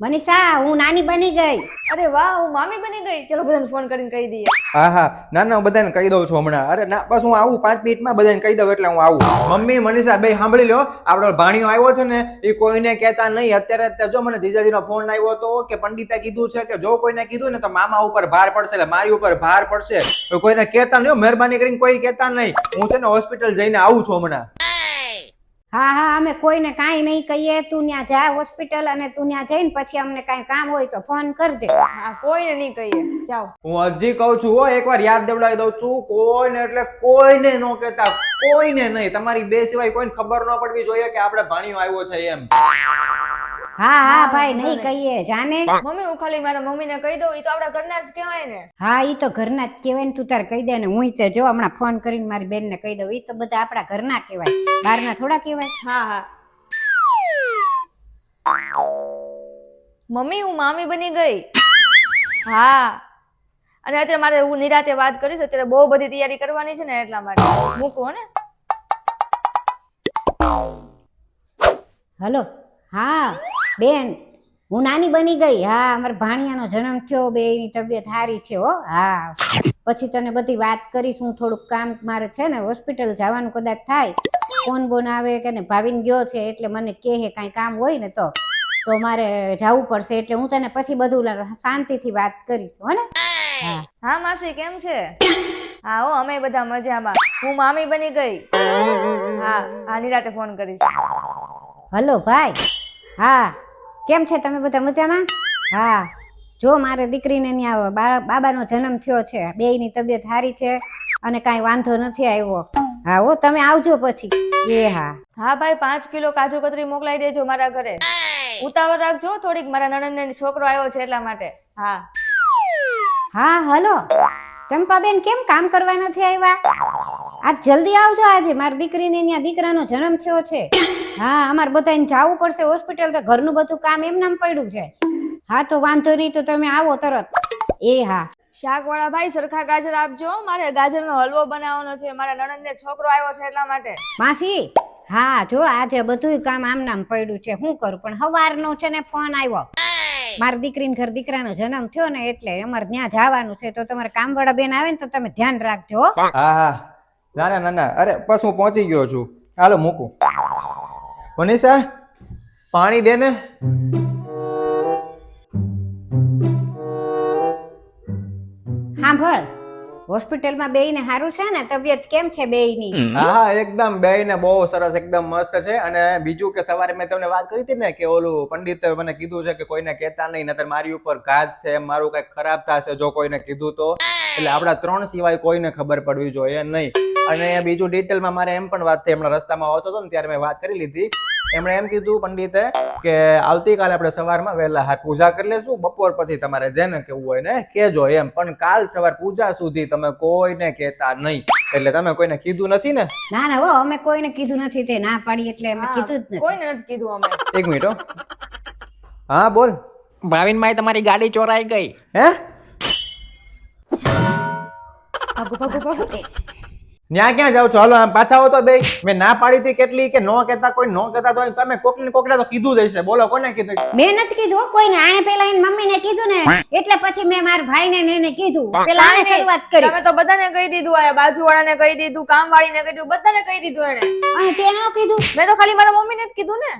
મનીષા, હું નાની બની ગઈ. અરે વાહ, હું મામી બની ગઈ. ચલો બધાને ફોન કરીને કહી દઈએ. હા ના ના, હું બધાને કહી દઉં છું હમણાં. અરે ના, બસ હું આવું 5 મિનિટમાં બધાને કહી દઉં એટલે હું આવું. મમ્મી મનીષા બે સાંભળી લો, આપણો ભાણિયો આવ્યો છે ને એ કોઈને કહેતા નહીં. અત્યારે જો મને જીજાજીનો ફોન આવ્યો હતો કે પંડિતે કીધું છે કે જો કોઈને કીધું ને તો મામા ઉપર ભાર પડશે, એટલે મારી ઉપર ભાર પડશે. તો કોઈને કહેતા નહીં, મહેરબાની કરીને કોઈ કહેતા નહીં. હું છે ને હોસ્પિટલ જઈને આવું છું હમણાં. હા, અમે કોઈને કાંઈ નહીં કહીએ. તું ત્યાં જા હોસ્પિટલ, અને તું ત્યાં જઈને પછી અમને કાંઈ કામ હોય તો ફોન કરજે. હા, કોઈને નહીં કહીએ. જાઓ. હું હજી કહું છું હો, એકવાર યાદ દેવડાવી દઉં છું, કોઈને એટલે કોઈને ન કહેતા, કોઈને નહીં. તમારી બે સિવાય કોઈને ખબર ન પડવી જોઈએ કે આપણે ભાણિયો આવ્યો છે એમ. હા ભાઈ, નહીં કહીએ, જાને. મમ્મી, હું ખાલી મારા મમ્મીને કહી દઉં, ઈ તો આપણા ઘરના જ કહેવાય ને. હા, ઈ તો ઘરના જ કહેવાય ને. તું તાર કહી દે ને. હું તો જો હમણાં ફોન કરીને મારી બેનને કહી દઉં. ઈ તો બધા આપણા ઘરના કહેવાય, બહારના થોડા કહેવાય. હા. મમ્મી, હું મામી બની ગઈ. હા, અને અત્યારે મારે હું નિરાતે વાત કરીશ. અત્યારે બહુ બધી તૈયારી કરવાની છે ને એટલા માટે મૂકું ને. હલો. હા બેન, હું નાની બની ગઈ. હા, અમારા ભાણિયાનો જન્મ થયો, બેયની તબિયત સારી છે હો. હા, પછી તને બધી વાત કરીશ. હું થોડુંક કામ મારે છે ને, હોસ્પિટલ જવાનું કદાચ થાય, ફોન બોન આવે કે ને ભાવિન ગયો છે એટલે મને કહે કાંઈ કામ હોય ને તો મારે જવું પડશે. એટલે હું તને પછી બધું શાંતિથી વાત કરીશ હો ને. હા માસી, કેમ છે? હા હો, અમે બધા મજામાં. હું મામી બની ગઈ. હા, નિરાતે ફોન કરીશ. હલો ભાઈ. હા, કેમ છે? તમે બધા મજામાં? હા, જો મારે દીકરીને ત્યાં બાબાનો જન્મ થયો છે, બેયની તબિયત સારી છે અને કાંઈ વાંધો નથી આવ્યો. હા હો, તમે આવજો પછી. હા ભાઈ, 5 કિલો કાજુ કતરી મોકલાઈ દેજો મારા ઘરે. ઉતાવળ રાખજો થોડીક, મારા નણંદને છોકરો આવ્યો છે એટલા માટે. હા હલો ચંપાબેન, કેમ કામ કરવા નથી આવ્યા? આજ જલ્દી આવજો. આજે મારી દીકરીને ત્યાં દીકરાનો જન્મ થયો છે. હા, અમારે બધાને જવું પડશે હોસ્પિટલ. તો ઘરનું બધું કામ એમનામ પડ્યું છે. હા, તો વાંધો નહીં, તો તમે આવો તરત. હા. શાકવાળા ભાઈ, સરખા ગાજર આપજો. મારે ગાજરનો હલવો બનાવવાનો છે. મારા નણંદને છોકરો આવ્યો છે એટલા માટે. માસી, હા જો આજે બધું કામ આમ નામ પડ્યું છે. શું કરું, પણ સવારનો છે ને ફોન આવ્યો. મારી દીકરીને ઘર દીકરાનો જન્મ થયો ને એટલે અમારે ત્યાં જવાનું છે. તો તમારે કામવાળા બેન આવે ને તો તમે ધ્યાન રાખજો. હા ના. અરે બસ હું પહોંચી ગયો છું. હાલો મૂકું. મનીષા, પાણી દે ને. સાંભળ, હોસ્પિટલમાં બેયને સારું છે ને? તબિયત કેમ છે બેયની? હા, એકદમ બેયને બહુ સરસ, એકદમ મસ્ત છે. અને બીજું કે સવારે મેં તમને વાત કરી હતી ને કે ઓલું પંડિતે મને કીધું છે કે કોઈને કહેતા નહીં, નતર મારી ઉપર ઘાત છે, મારું કઈક ખરાબ થશે જો કોઈને કીધું તો. એટલે આપણા 3 સિવાય કોઈને ખબર પડવી જોઈએ નહીં. અને બીજું ડિટેલમાં મારે એમ પણ વાત થઈ, હમણાં રસ્તામાં આવતો હતો ને ત્યારે મેં વાત કરી લીધી. એમણે એમ કીધું પંડિતે કે આવતીકાલે આપણે સવારમાં વહેલા હાથ પૂજા કરી લેશું. બપોર પછી તમારે જેને કેવું હોય ને કેજો એમ, પણ કાલ સવાર પૂજા સુધી તમે કોઈને કહેતા નહીં. એટલે તમે કોઈને કીધું નથી ને? ના હો, અમે કોઈને કીધું નથી. તે ના પાડી એટલે અમે કીધું જ નથી. કોઈને નથી કીધું અમે. 1 મિનિટ હો. હા બોલ. ભાવિનભાઈ, તમારી ગાડી ચોરાઈ ગઈ. હે? ભાગો. ન્યા ક્યાં જાવ છો? હાલો આમ પાછા આવો તો બે. મેં ના પાડી હતી કેટલી કે નો કહેતા, કોઈ નો કહેતા. તો તમે કોકને તો કીધું જ હશે. બોલો કોને કીધું? મેં નથી કીધું કોઈને. આણે પેલા એની મમ્મીને કીધું ને એટલે પછી મેં મારા ભાઈને ને એને કીધું. પેલા આણે શરૂઆત કરી. તમે તો બધાને કહી દીધું, આ બાજુવાળાને કહી દીધું, કામવાળીને કહી દીધું, બધાને કહી દીધું એને. અને તે ન કીધું. મેં તો ખાલી મારા મમ્મીને જ કીધું ને.